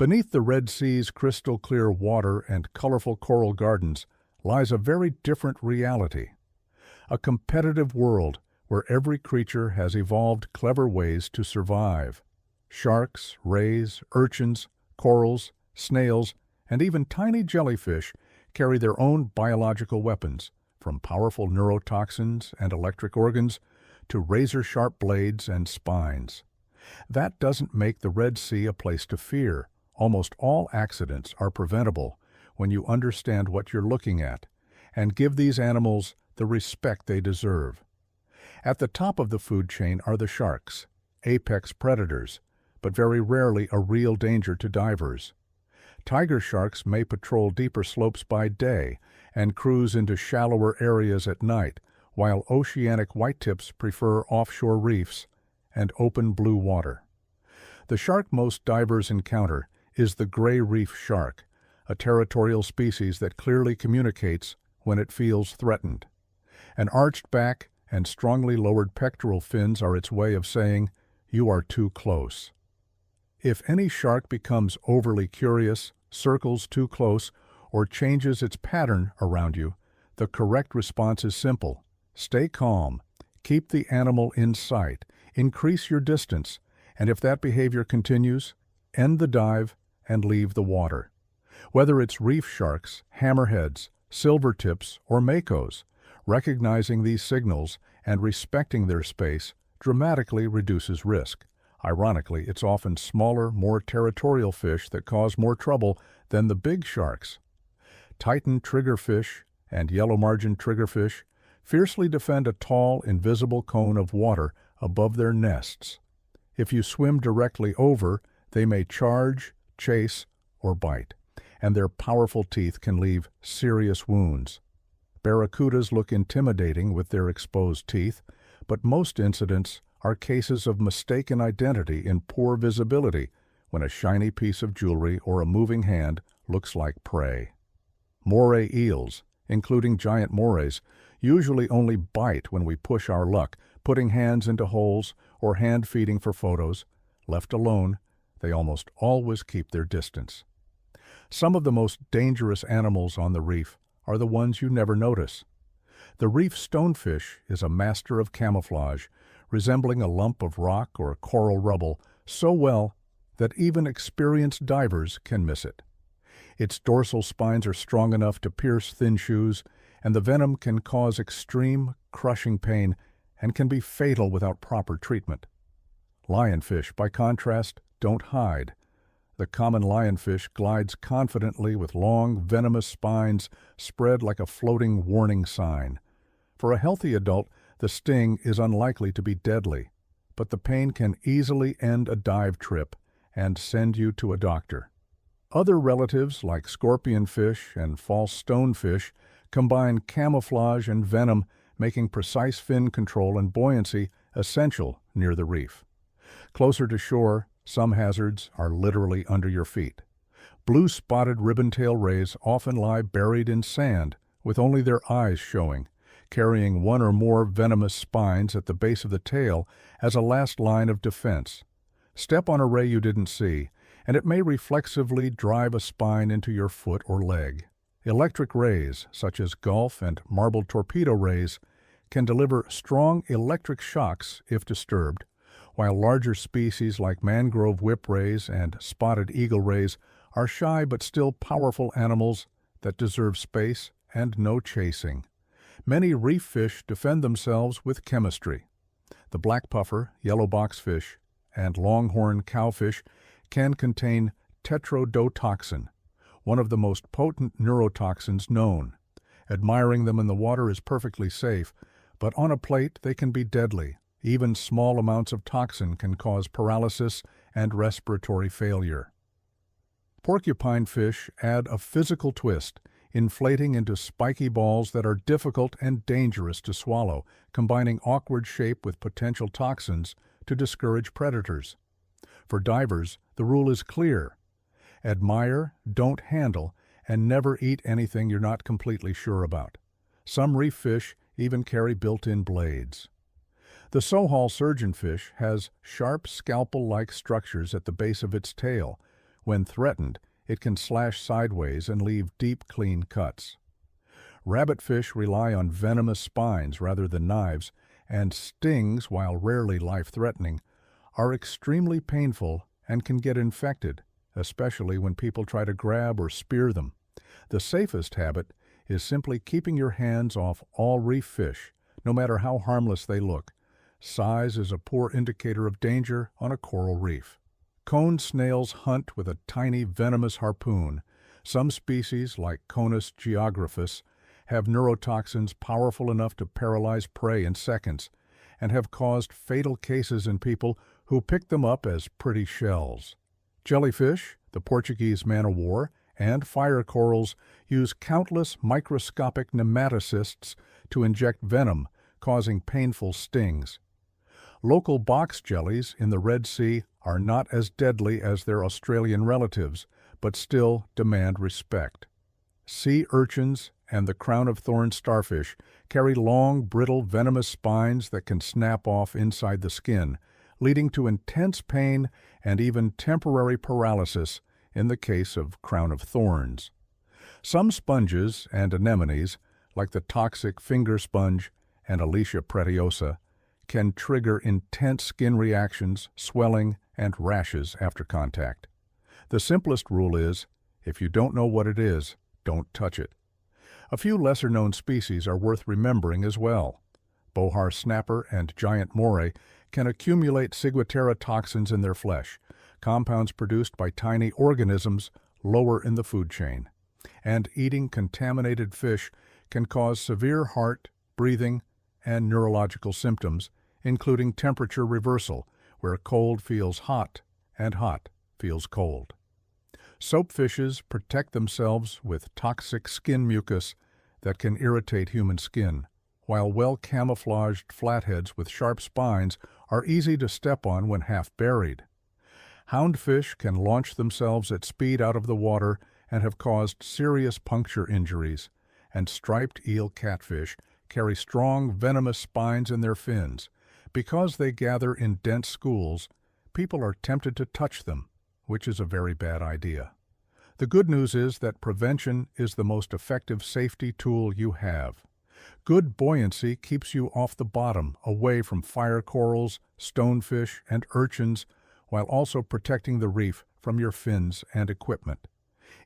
Beneath the Red Sea's crystal-clear water and colorful coral gardens lies a very different reality. A competitive world where every creature has evolved clever ways to survive. Sharks, rays, urchins, corals, snails, and even tiny jellyfish carry their own biological weapons, from powerful neurotoxins and electric organs to razor-sharp blades and spines. That doesn't make the Red Sea a place to fear. Almost all accidents are preventable when you understand what you're looking at and give these animals the respect they deserve. At the top of the food chain are the sharks, apex predators, but very rarely a real danger to divers. Tiger sharks may patrol deeper slopes by day and cruise into shallower areas at night, while oceanic whitetips prefer offshore reefs and open blue water. The shark most divers encounter is the Grey Reef Shark, a territorial species that clearly communicates when it feels threatened. An arched back and strongly lowered pectoral fins are its way of saying, "You are too close." If any shark becomes overly curious, circles too close, or changes its pattern around you, the correct response is simple. Stay calm, keep the animal in sight, increase your distance, and if that behavior continues, end the dive and leave the water. Whether it's reef sharks, hammerheads, silvertips, or makos, recognizing these signals and respecting their space dramatically reduces risk. Ironically, it's often smaller, more territorial fish that cause more trouble than the big sharks. Titan triggerfish and yellow-margin triggerfish fiercely defend a tall, invisible cone of water above their nests. If you swim directly over, they may charge, chase, or bite, and their powerful teeth can leave serious wounds. Barracudas look intimidating with their exposed teeth, but most incidents are cases of mistaken identity in poor visibility when a shiny piece of jewelry or a moving hand looks like prey. Moray eels, including giant morays, usually only bite when we push our luck, putting hands into holes or hand-feeding for photos. Left alone, they almost always keep their distance. Some of the most dangerous animals on the reef are the ones you never notice. The reef stonefish is a master of camouflage, resembling a lump of rock or coral rubble so well that even experienced divers can miss it. Its dorsal spines are strong enough to pierce thin shoes, and the venom can cause extreme, crushing pain and can be fatal without proper treatment. Lionfish, by contrast, don't hide. The common lionfish glides confidently with long, venomous spines spread like a floating warning sign. For a healthy adult, the sting is unlikely to be deadly, but the pain can easily end a dive trip and send you to a doctor. Other relatives, like scorpionfish and false stonefish, combine camouflage and venom, making precise fin control and buoyancy essential near the reef. Closer to shore, some hazards are literally under your feet. Blue-spotted ribbon-tail rays often lie buried in sand, with only their eyes showing, carrying one or more venomous spines at the base of the tail as a last line of defense. Step on a ray you didn't see, and it may reflexively drive a spine into your foot or leg. Electric rays, such as Gulf and marbled torpedo rays, can deliver strong electric shocks if disturbed, while larger species like mangrove whip rays and spotted eagle rays are shy but still powerful animals that deserve space and no chasing. Many reef fish defend themselves with chemistry. The black puffer, yellow boxfish, and longhorn cowfish can contain tetrodotoxin, one of the most potent neurotoxins known. Admiring them in the water is perfectly safe, but on a plate they can be deadly. Even small amounts of toxin can cause paralysis and respiratory failure. Porcupine fish add a physical twist, inflating into spiky balls that are difficult and dangerous to swallow, combining awkward shape with potential toxins to discourage predators. For divers, the rule is clear. Admire, don't handle, and never eat anything you're not completely sure about. Some reef fish even carry built-in blades. The Sohal surgeonfish has sharp scalpel-like structures at the base of its tail, When threatened, it can slash sideways and leave deep, clean cuts. Rabbitfish rely on venomous spines rather than knives, and stings, while rarely life-threatening, are extremely painful and can get infected, especially when people try to grab or spear them. The safest habit is simply keeping your hands off all reef fish, no matter how harmless they look. Size is a poor indicator of danger on a coral reef. Cone snails hunt with a tiny venomous harpoon. Some species, like Conus geographus, have neurotoxins powerful enough to paralyze prey in seconds, and have caused fatal cases in people who pick them up as pretty shells. Jellyfish, the Portuguese man-o'-war, and fire corals use countless microscopic nematocysts to inject venom, causing painful stings. Local box jellies in the Red Sea are not as deadly as their Australian relatives, but still demand respect. Sea urchins and the crown-of-thorns starfish carry long, brittle, venomous spines that can snap off inside the skin, leading to intense pain and even temporary paralysis in the case of crown-of-thorns. Some sponges and anemones, like the toxic finger sponge and Alecia pretiosa, can trigger intense skin reactions, swelling, and rashes after contact. The simplest rule is, if you don't know what it is, don't touch it. A few lesser-known species are worth remembering as well. Bohar snapper and giant moray can accumulate ciguatera toxins in their flesh, compounds produced by tiny organisms lower in the food chain. And eating contaminated fish can cause severe heart, breathing, and neurological symptoms, including temperature reversal, where cold feels hot and hot feels cold. Soapfishes protect themselves with toxic skin mucus that can irritate human skin, while well-camouflaged flatheads with sharp spines are easy to step on when half buried. Houndfish can launch themselves at speed out of the water and have caused serious puncture injuries, and striped eel catfish carry strong venomous spines in their fins. Because they gather in dense schools, people are tempted to touch them, which is a very bad idea. The good news is that prevention is the most effective safety tool you have. Good buoyancy keeps you off the bottom, away from fire corals, stonefish, and urchins, while also protecting the reef from your fins and equipment.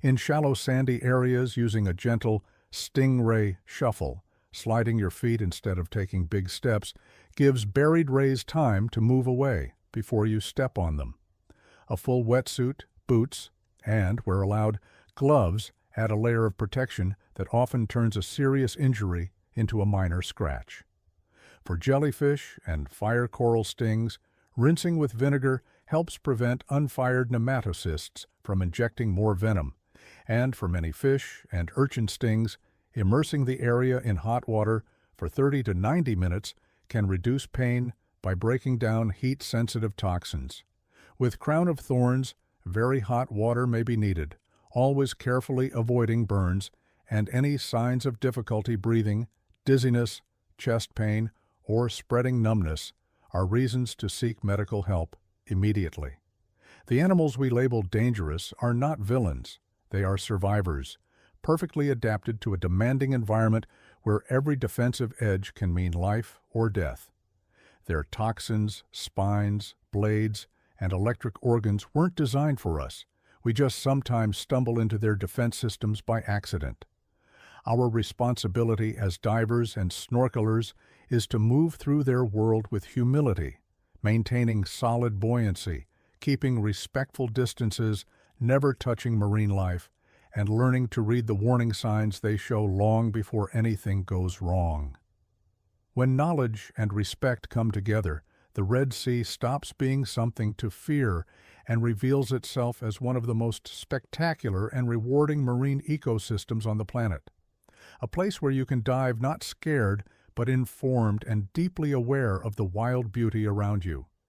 In shallow sandy areas, using a gentle stingray shuffle, sliding your feet instead of taking big steps, gives buried rays time to move away before you step on them. A full wetsuit, boots, and, where allowed, gloves add a layer of protection that often turns a serious injury into a minor scratch. For jellyfish and fire coral stings, rinsing with vinegar helps prevent unfired nematocysts from injecting more venom, and for many fish and urchin stings, immersing the area in hot water for 30 to 90 minutes can reduce pain by breaking down heat-sensitive toxins. With crown-of-thorns, very hot water may be needed, always carefully avoiding burns, and any signs of difficulty breathing, dizziness, chest pain, or spreading numbness are reasons to seek medical help immediately. The animals we label dangerous are not villains. They are survivors, perfectly adapted to a demanding environment where every defensive edge can mean life or death. Their toxins, spines, blades, and electric organs weren't designed for us. We just sometimes stumble into their defense systems by accident. Our responsibility as divers and snorkelers is to move through their world with humility, maintaining solid buoyancy, keeping respectful distances, never touching marine life, and learning to read the warning signs they show long before anything goes wrong. When knowledge and respect come together, the Red Sea stops being something to fear and reveals itself as one of the most spectacular and rewarding marine ecosystems on the planet. A place where you can dive not scared, but informed and deeply aware of the wild beauty around you.